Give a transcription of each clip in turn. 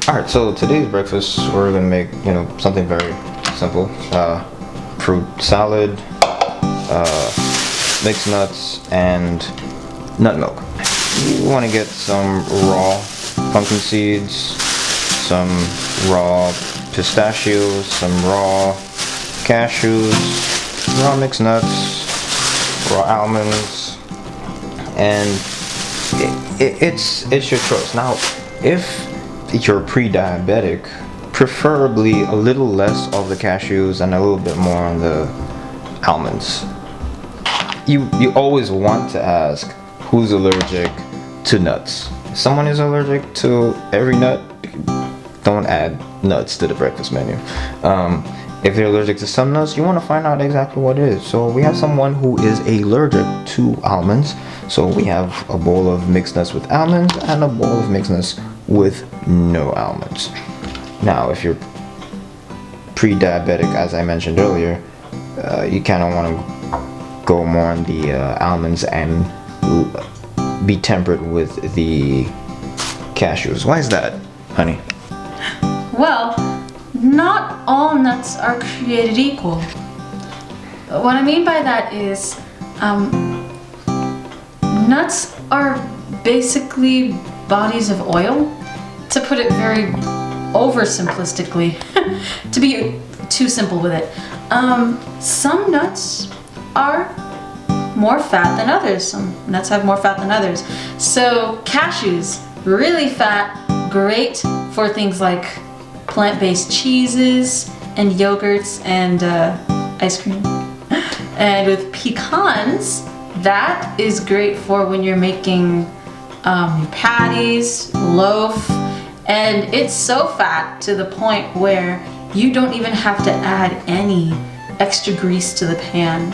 Alright, so today's breakfast we're gonna make, something very simple. Fruit salad, mixed nuts, and nut milk. You wanna get some raw pumpkin seeds, some raw pistachios, some raw cashews, raw mixed nuts, raw almonds, and it's your choice. Now, if you're pre-diabetic, preferably a little less of the cashews and a little bit more on the almonds. You always want to ask who's allergic to nuts. If someone is allergic to every nut, don't add nuts to the breakfast menu. If they're allergic to some nuts, you want to find out exactly what it is. So we have someone who is allergic to almonds. So we have a bowl of mixed nuts with almonds and a bowl of mixed nuts with no almonds. Now, if you're pre-diabetic, as I mentioned earlier, you kind of want to go more on the almonds and be tempered with the cashews. Why is that, honey? Well, not all nuts are created equal. What I mean by that is, nuts are basically bodies of oil, to put it very oversimplistically, to be too simple with it. Some nuts are more fat than others. Some nuts have more fat than others. So cashews, really fat, great for things like plant-based cheeses and yogurts and ice cream. And with pecans, that is great for when you're making patties, loaf, and it's so fat to the point where you don't even have to add any extra grease to the pan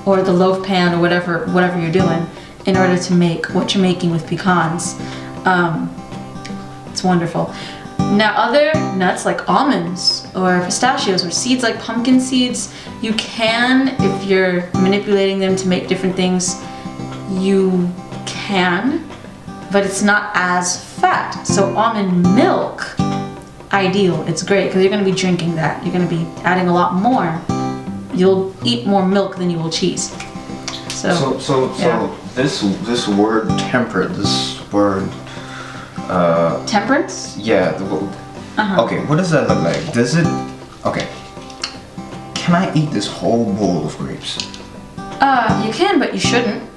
or the loaf pan or whatever you're doing in order to make what you're making with pecans. It's wonderful. Now, other nuts like almonds or pistachios or seeds like pumpkin seeds, you can, if you're manipulating them to make different things, you can, but it's not as fat. So almond milk, ideal. It's great because you're going to be drinking that. You're going to be adding a lot more. You'll eat more milk than you will cheese. So this word temperate, this word temperance? Yeah. Okay, what does that look like? Does it? Okay. Can I eat this whole bowl of grapes? You can, but you shouldn't.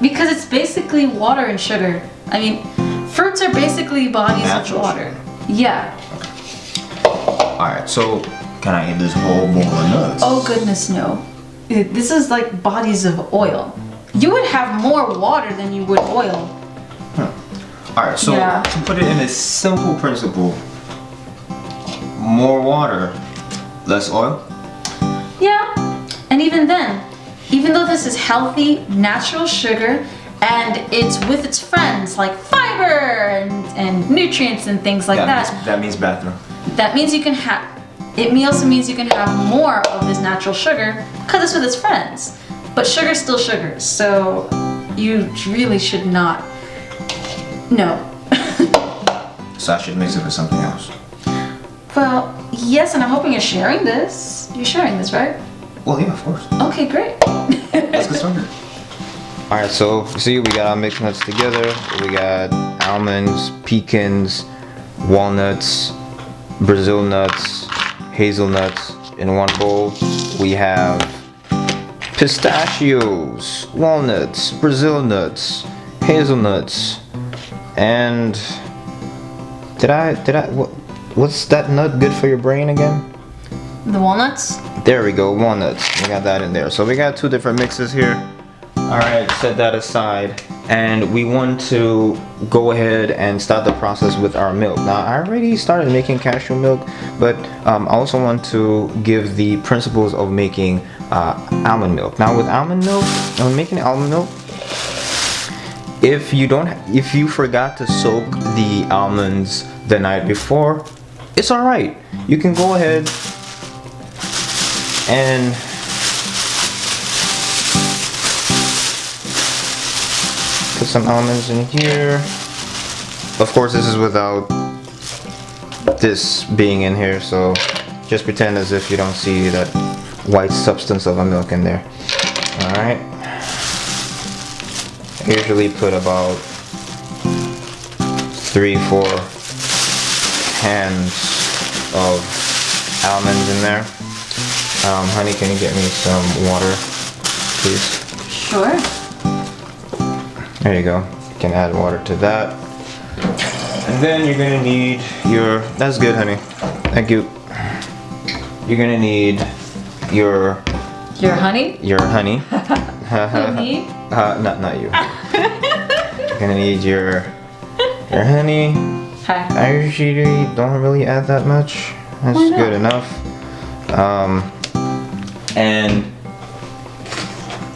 Because it's basically water and sugar. I mean, fruits are basically bodies Natural of water. Sugar. Yeah. Alright, so can I eat this whole bowl of nuts? Oh goodness, no. This is like bodies of oil. You would have more water than you would oil. Alright, so to put it in a simple principle, more water, less oil? Yeah, and even then, even though this is healthy, natural sugar, and it's with its friends like fiber and nutrients and things like that. That means bathroom. That means you can have, it also means you can have more of this natural sugar because it's with its friends. But sugar's still sugar, so you really should not, no. So I should mix it with something else. Well, yes, and I'm hoping you're sharing this. You're sharing this, right? Well, yeah, of course. Okay, great. Let's get started. Alright, so see, we got our mixed nuts together. We got almonds, pecans, walnuts, Brazil nuts, hazelnuts in one bowl. We have pistachios, walnuts, Brazil nuts, hazelnuts, and what's that nut good for your brain again? The walnuts? There we go, walnuts. We got that in there. So we got two different mixes here. Alright, set that aside. And we want to go ahead and start the process with our milk. Now, I already started making cashew milk, but I also want to give the principles of making almond milk. Now, with almond milk, when making almond milk, if you forgot to soak the almonds the night before, it's alright. You can go ahead and put some almonds in here. Of course, this is without this being in here, so just pretend as if you don't see that white substance of a milk in there. Alright. I usually put about 3-4 hands of almonds in there. Honey, can you get me some water, please? Sure. There you go. You can add water to that. And then you're gonna need your, that's good, honey. Thank you. You're gonna need your honey? Your honey. Me? Not you. You're gonna need your honey. Hi. I usually don't really add that much. That's good enough. And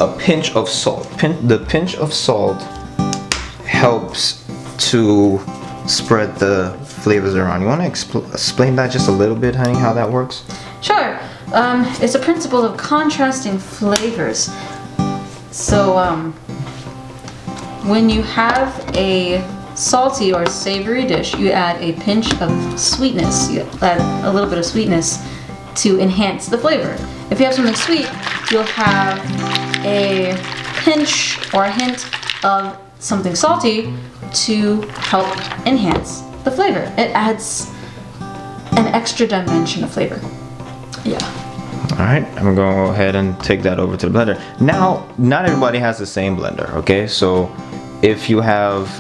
a pinch of salt. The pinch of salt helps to spread the flavors around. You want to explain that just a little bit, honey, how that works? Sure. It's a principle of contrasting flavors. So, when you have a salty or savory dish, you add a pinch of sweetness. You add a little bit of sweetness to enhance the flavor. If you have something sweet, you'll have a pinch or a hint of something salty to help enhance the flavor. It adds an extra dimension of flavor. Yeah. Alright, I'm gonna go ahead and take that over to the blender. Now, not everybody has the same blender, okay? So if you have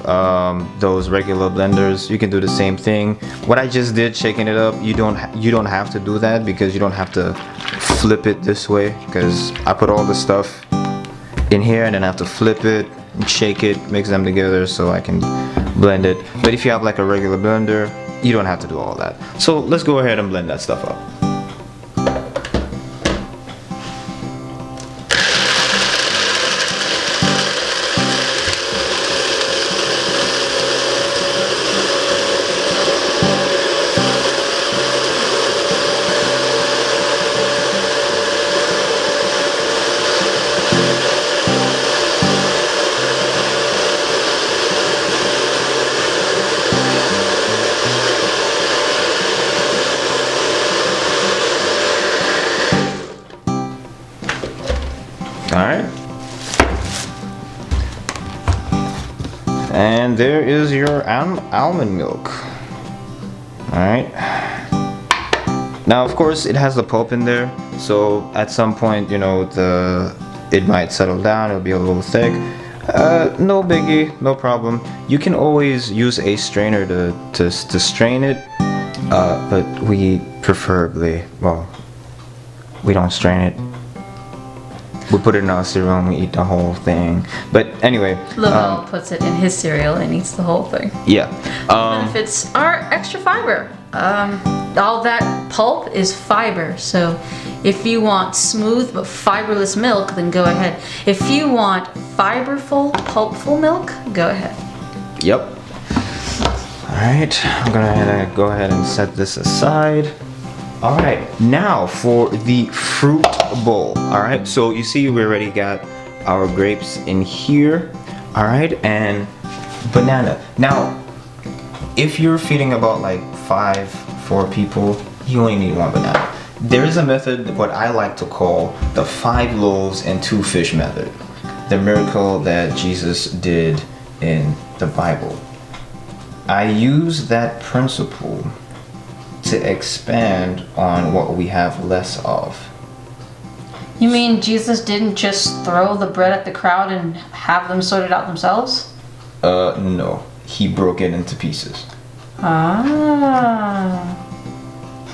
those regular blenders, you can do the same thing. What I just did, shaking it up, you don't have to do that, because you don't have to flip it this way, because I put all the stuff in here and then I have to flip it, shake it, mix them together so I can blend it. But if you have like a regular blender, you don't have to do all that. So let's go ahead and blend that stuff up. Alright. And there is your almond milk. Alright. Now, of course, it has the pulp in there, so at some point, you know, it might settle down, it'll be a little thick. No biggie, no problem. You can always use a strainer to strain it, but we preferably, well, we don't strain it. We put it in our cereal and we eat the whole thing. But anyway, Lavelle puts it in his cereal and eats the whole thing. Yeah. Benefits are extra fiber. All that pulp is fiber. So if you want smooth but fiberless milk, then go ahead. If you want fiberful, pulpful milk, go ahead. Yep. All right. I'm gonna go ahead and set this aside. All right. Now for the fruit bowl. All right. So you see, we already got our grapes in here. All right, and banana. Now, if you're feeding about like 4 people, you only need 1 banana. There is a method, what I like to call the 5 loaves and 2 fish method. The miracle that Jesus did in the Bible. I use that principle to expand on what we have less of. You mean Jesus didn't just throw the bread at the crowd and have them sort it out themselves? No. He broke it into pieces. Ah.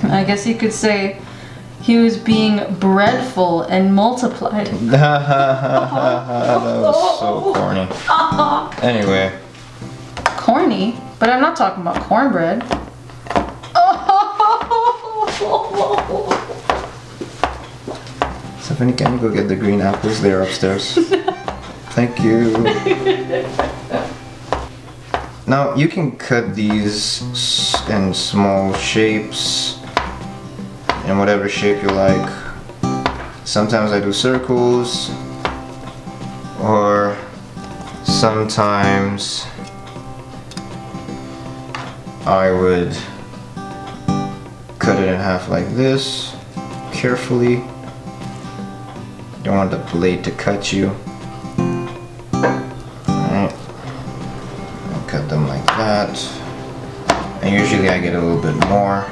I guess you could say he was being breadful and multiplied. That was so corny. Anyway. Corny? But I'm not talking about cornbread. Stephanie, can you go get the green apples? They're upstairs. Thank you. Now, you can cut these in small shapes, in whatever shape you like. Sometimes I do circles, or sometimes I would cut it in half like this, carefully. Don't want the blade to cut you. Alright. I'll cut them like that. And usually I get a little bit more.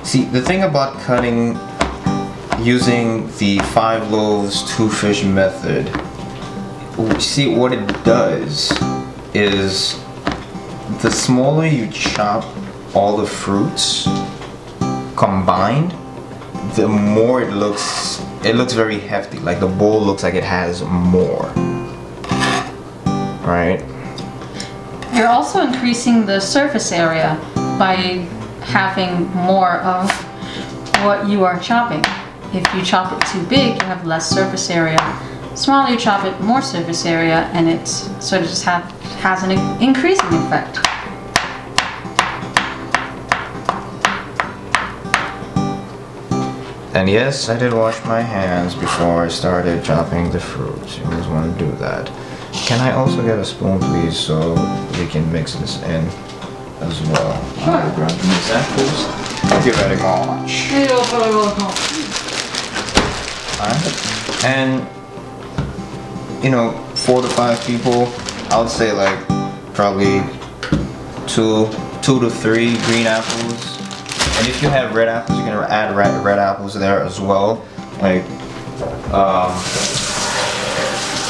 See, the thing about cutting using the 5 loaves, 2 fish method, see what it does is the smaller you chop all the fruits combined, the more it looks very hefty. Like the bowl looks like it has more. Right? You're also increasing the surface area by having more of what you are chopping. If you chop it too big, you have less surface area. Smaller you chop it, more surface area, and it sort of just has an increasing effect. And yes, I did wash my hands before I started chopping the fruits. You always want to do that. Can I also get a spoon, please, so we can mix this in as well? Sure. I'll grab these apples. Thank you very much. Alright. And, you know, 4 to 5 people, I would say like probably 2 to 3 green apples. And if you have red apples, you can add red apples there as well. Like,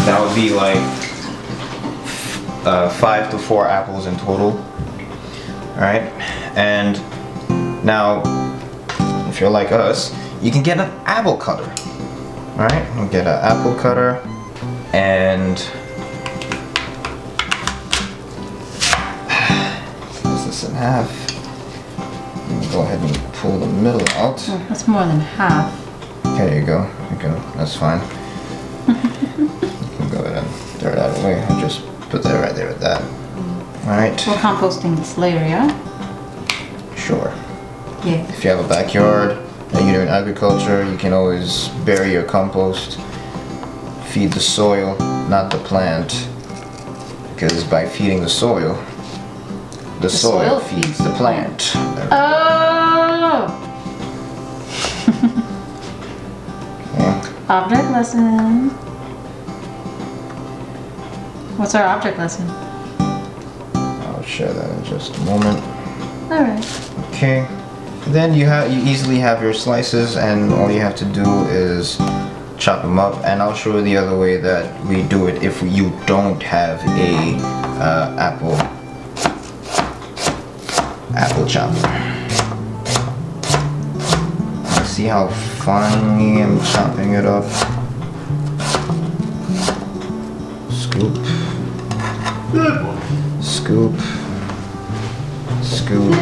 that would be like 5 to 4 apples in total. Alright, and now, if you're like us, you can get an apple cutter. Alright, you get an apple cutter and slice this in half. Go ahead and pull the middle out. Oh, that's more than half. There you go. There you go. That's fine. You can go ahead and throw it out of the way. I'll just put that right there with that. Alright. We're composting this later, yeah? Sure. Yeah. If you have a backyard and you're doing agriculture, you can always bury your compost. Feed the soil, not the plant. Because by feeding the soil, the soil feeds the plant. Oh! Okay. Object lesson. What's our object lesson? I'll share that in just a moment. Alright. Okay. Then you easily have your slices, and all you have to do is chop them up. And I'll show you the other way that we do it if you don't have a apple chopper. See how finely I'm chopping it up. Scoop. Scoop. Scoop.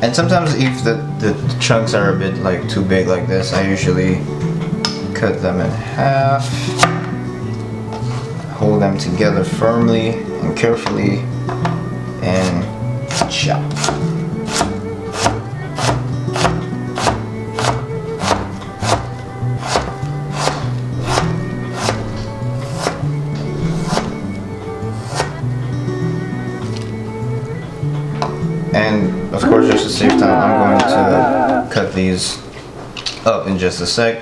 And sometimes if the chunks are a bit like too big like this, I usually cut them in half. Hold them together firmly and carefully and chop. And of course, just to save time, I'm going to cut these up in just a sec.